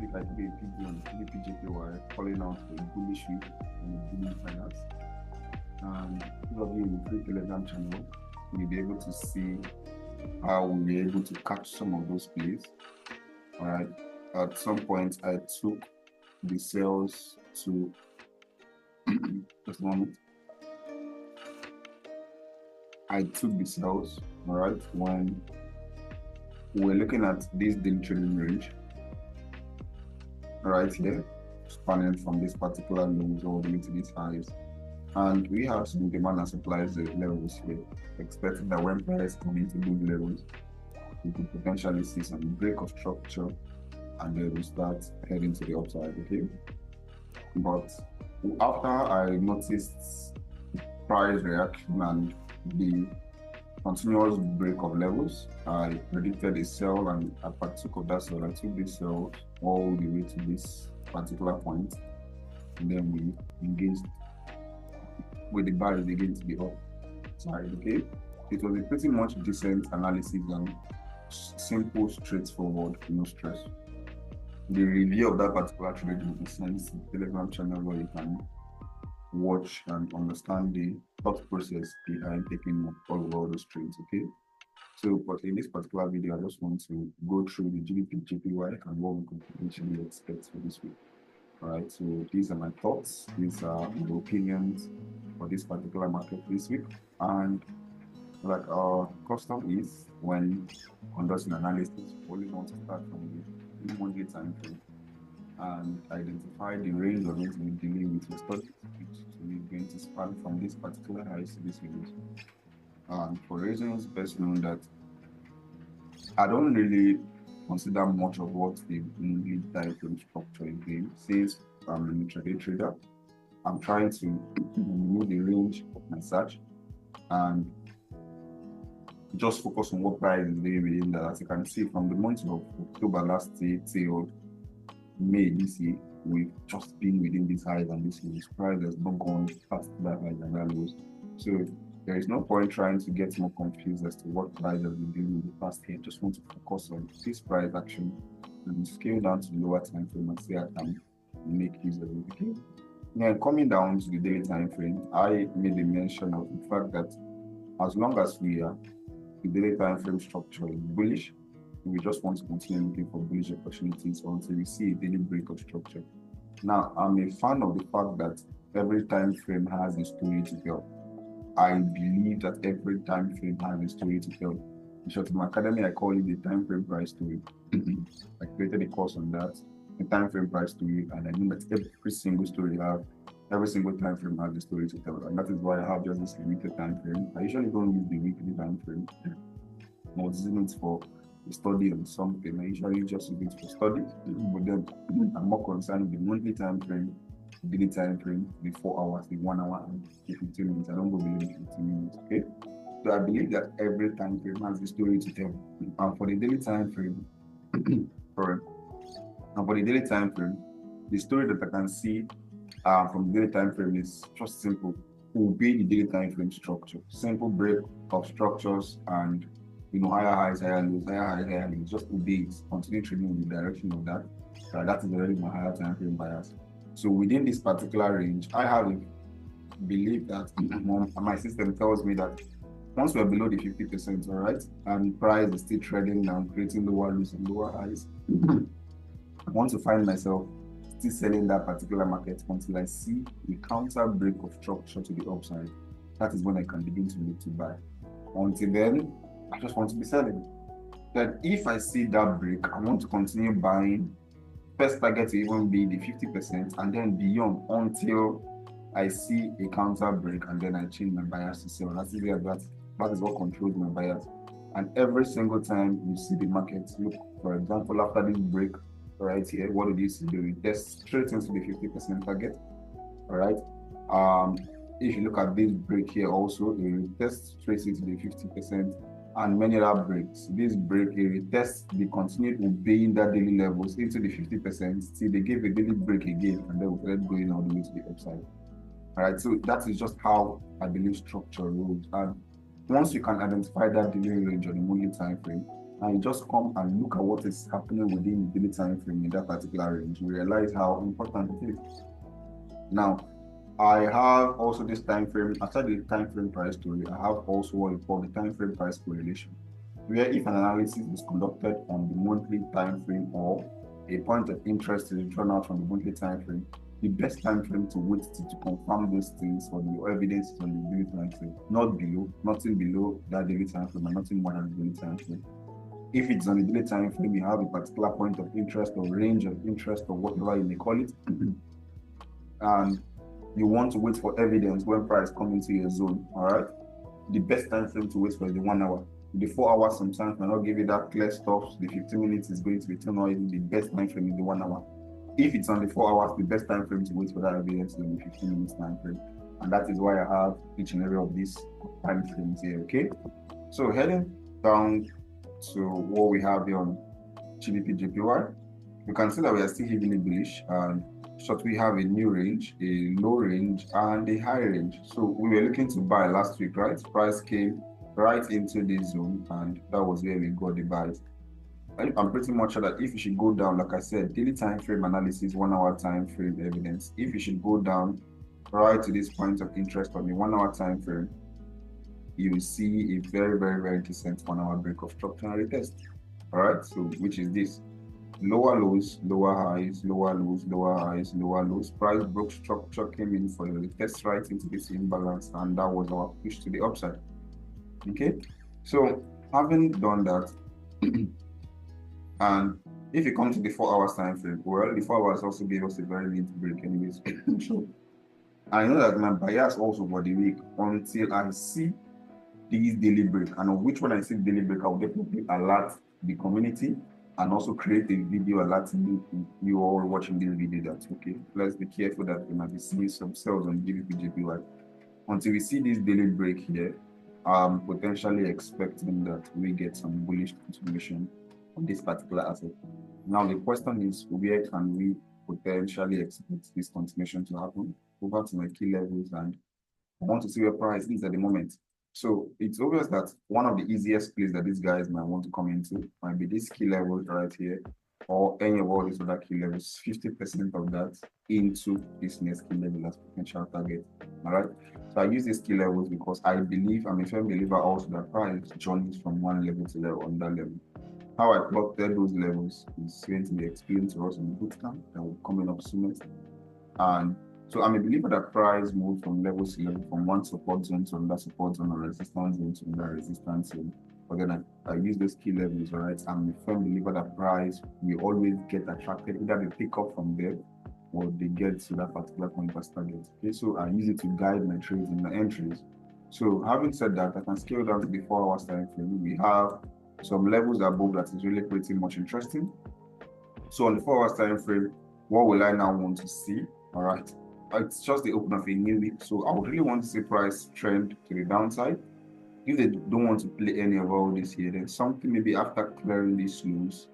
week I did a video on GBPJPY calling out for a bullish week and a bullish finance. And those of you in the free Telegram channel will be able to see how we'll be able to catch some of those plays. Alright. At some point I took the sales to just a moment. I took the sales, alright, when we're looking at this daily trading range right here, spanning from this particular lows all the way to these highs. And we have some demand and supply levels here, expecting that when prices come into these levels, we could potentially see some break of structure and then we start heading to the upside, okay? But after I noticed price reaction and the continuous break of levels, I predicted a sell and I partook of that sell. I took this sell all the way to this particular point, and then we engaged with the buyers again to the upside, okay? It was a pretty much decent analysis and simple, straightforward, no stress. The review of that particular trade will be sent to the Telegram channel where you can watch and understand the thought process behind taking all of those trades, okay? So, but in this particular video, I just want to go through the GBPJPY and what we could potentially expect for this week. All right, so these are my thoughts, these are my opinions for this particular market this week. And like our custom is, when conducting analysis, we always want to start from the 1-day time frame and identify the range of it we're dealing with your studies, which is going to span from this particular high to this range. And for reasons best known that I don't really consider much of what the monthly time frame structure is doing. Since I'm an intraday trader, I'm trying to remove the range of my search and just focus on what price is doing within that. As you can see, from the month of October last year till May this year, we've just been within these highs and this lows. Price has not gone past that high and that lows. So there is no point trying to get more confused as to what price has been doing in the past year. Just want to focus on this price action and scale down to the lower time frame and see how I can make use of it. Okay. Now coming down to the daily time frame, I made a mention of the fact that as long as we are the daily time frame structure is bullish, we just want to continue looking for bullish opportunities until we see a daily break of structure. Now, I'm a fan of the fact that every time frame has a story to tell. I believe that every time frame has a story to tell. In short, in my academy, I call it the time frame price story. I created a course on that, the time frame price story, and I know that every single story every single time frame has a story to tell, and that is why I have just this limited time frame. I usually don't use the weekly time frame. I'm using it for study on something. I usually just use it for study, but then I'm more concerned with the monthly time frame, the daily time frame, the 4 hours, the 1 hour, and the 15 minutes. I don't go below the 15 minutes, okay? So I believe that every time frame has a story to tell. And for the daily time frame, the story that I can see from the daily time frame is just simple. Obey the daily time frame structure. Simple break of structures and higher highs, higher lows, higher highs, higher lows. Just obey it. Continue trading in the direction of that. That is already my higher time frame bias. So within this particular range, I have a belief that my system tells me that once we're below the 50%, all right, and price is still trading down, creating lower lows and lower highs, I want to find myself still selling that particular market until I see a counter break of structure to the upside. That is when I can begin to look to buy. Until then, I just want to be selling. Then if I see that break, I want to continue buying. First target to even be the 50% and then beyond until I see a counter break and then I change my bias to sell. That is what controls my bias. And every single time you see the market, look, for example, after this break right here, what did you see doing? Just straight into the 50% target. All right. If you look at this break here also, it will test straight into the 50%. And many other breaks. This break area tests the continued obeying that daily levels into the 50% till they give a daily break again, and then we started going all the way to the upside. All right, so that is just how I believe structure rolls. And once you can identify that daily range on the monthly time frame, and you just come and look at what is happening within the daily time frame in that particular range, you realize how important it is. Now, I have also this time frame, after the time frame price story, I have also what we call the time frame price correlation, where if an analysis is conducted on the monthly time frame or a point of interest is drawn out from the monthly time frame, the best time frame to wait to confirm those things or the evidence is on the daily time frame, not below, nothing below that daily time frame and nothing more than the daily time frame. If it's on the daily time frame, you have a particular point of interest or range of interest or whatever you may call it, and you want to wait for evidence when price comes into your zone, all right? The best time frame to wait for is the 1 hour. The 4 hours sometimes may not give you that clear stuff. The 15 minutes is going to be too noisy. The best time frame is the 1 hour. If it's on the 4 hours, the best time frame to wait for that evidence is the 15 minutes time frame. And that is why I have each and every of these time frames here, okay? So heading down to what we have here on GBPJPY, you can see that we are still heavily bullish, and short we have a new range, a low range, and a high range. So we were looking to buy last week, right? Price came right into this zone, and that was where we got the buys. I'm pretty much sure that if you should go down, like I said, daily time frame analysis, 1 hour time frame evidence, if you should go down right to this point of interest on the 1 hour time frame, you will see a very, very, very decent 1 hour break of structure and retest. All right, so which is this: lower lows, lower highs, lower lows, lower highs, lower lows. Price broke structure, came in for the test right into this imbalance, and that was our push to the upside. Okay, so having done that, and if you come to the 4 hours time frame, well, the 4 hours also gave us a very neat break, anyways. So I know that my bias also for the week until I see these daily break, and on which one I see daily break, I will definitely alert the community and also create a video alerting you all watching this video that, okay, let's be careful that we might be seeing some sales on GBPJPY. Until we see this daily break here, I'm potentially expecting that we get some bullish continuation on this particular asset. Now the question is, where can we potentially expect this continuation to happen? Over to my key levels, and I want to see where price is at the moment. So it's obvious that one of the easiest places that these guys might want to come into might be this key level right here, or any of all these other key levels, 50% of that into this next key level as potential target. All right. So I use these key levels because I believe, I'm a firm believer also that price journeys from one level to the other level. How I plotted those levels is going to be explained to us in the bootcamp that will come in up soon. And so I'm a believer that price moves from level to level, from one support zone to another support zone, or resistance zone to another resistance zone. But then I use those key levels, right? I'm a firm believer that price will always get attracted, either they pick up from there or they get to that particular point as target. Okay, so I use it to guide my trades and my entries. So having said that, I can scale down to the 4 hours time frame. We have some levels above that is really pretty much interesting. So on the 4 hours time frame, what will I now want to see? All right, it's just the open of a new week, so I would really want to see price trend to the downside. If they don't want to play any of all this here, then something maybe after clearing these lows,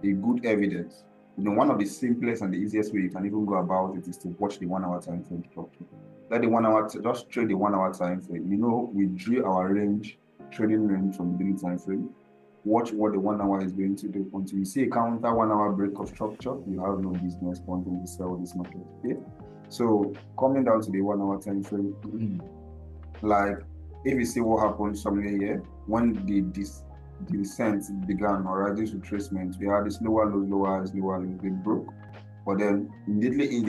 a good evidence. You know, one of the simplest and the easiest way you can even go about it is to watch the 1 hour time frame structure. Let the 1 hour, just trade the 1 hour time frame. You know, we drew our range, trading range from the daily time frame. Watch what the 1 hour is going to do. Until you see a counter 1 hour break of structure, you have no business wanting to sell this market. Okay, so coming down to the 1 hour time frame, like if you see what happened somewhere here when the descent began, all right, this retracement, we had this lower lows, lower highs, lower lows, they broke. But then immediately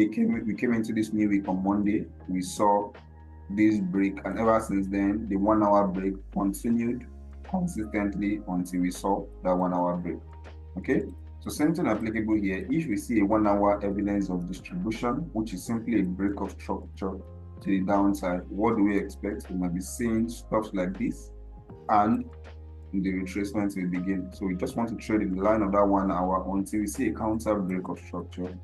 we came into this new week on Monday, we saw this break, and ever since then the 1 hour break continued consistently until we saw that 1 hour break. Okay, so same thing applicable here. If we see a 1 hour evidence of distribution, which is simply a break of structure to the downside, what do we expect? We might be seeing stuff like this, and the retracement will begin. So we just want to trade in the line of that 1 hour until we see a counter break of structure,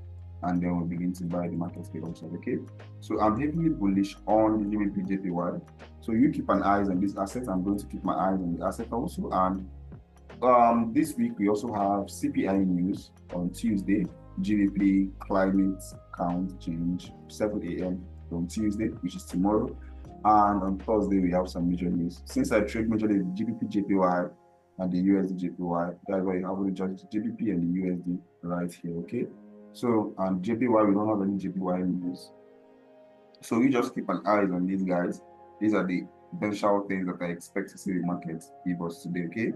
and then we'll begin to buy the market scale also. Okay, so I'm heavily bullish on the GBPJPY. So you keep an eye on this asset. I'm going to keep my eyes on the asset also. And this week we also have CPI news on Tuesday. GBP climate count change 7 a.m. on Tuesday, which is tomorrow. And on Thursday we have some major news. Since I trade majorly GBPJPY, and the USD/JPY. That's why you have only just GBP and the USD right here. Okay. So and JPY, we don't have any JPY news. So you just keep an eye on these guys. These are the potential things that I expect to see the market give us today. Okay.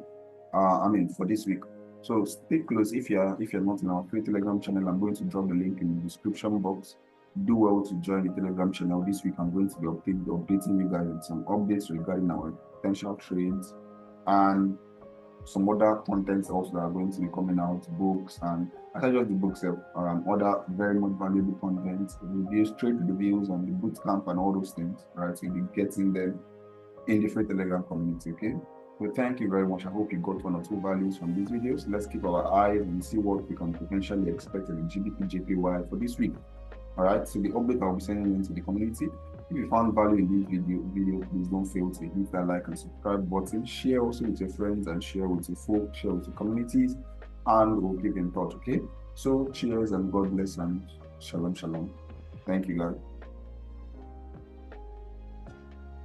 For this week. So stay close. If you're not in our free Telegram channel, I'm going to drop the link in the description box. Do well to join the Telegram channel. This week I'm going to be updating you guys with some updates regarding our potential trades and some other contents also that are going to be coming out, books, and aside just the books, other very much valuable content, reviews, trade reviews, and the boot camp and all those things, right? So you'll be getting them in the free Telegram community, okay? Well, thank you very much. I hope you got one or two values from these videos. Let's keep our eyes and see what we can potentially expect in the GBPJPY for this week. All right, so the update I'll be sending into the community. If you found value in this video, please don't fail to hit that like and subscribe button. Share also with your friends and share with your folks, share with your communities, and we'll keep in touch, okay? So cheers and God bless and shalom, shalom. Thank you, guys.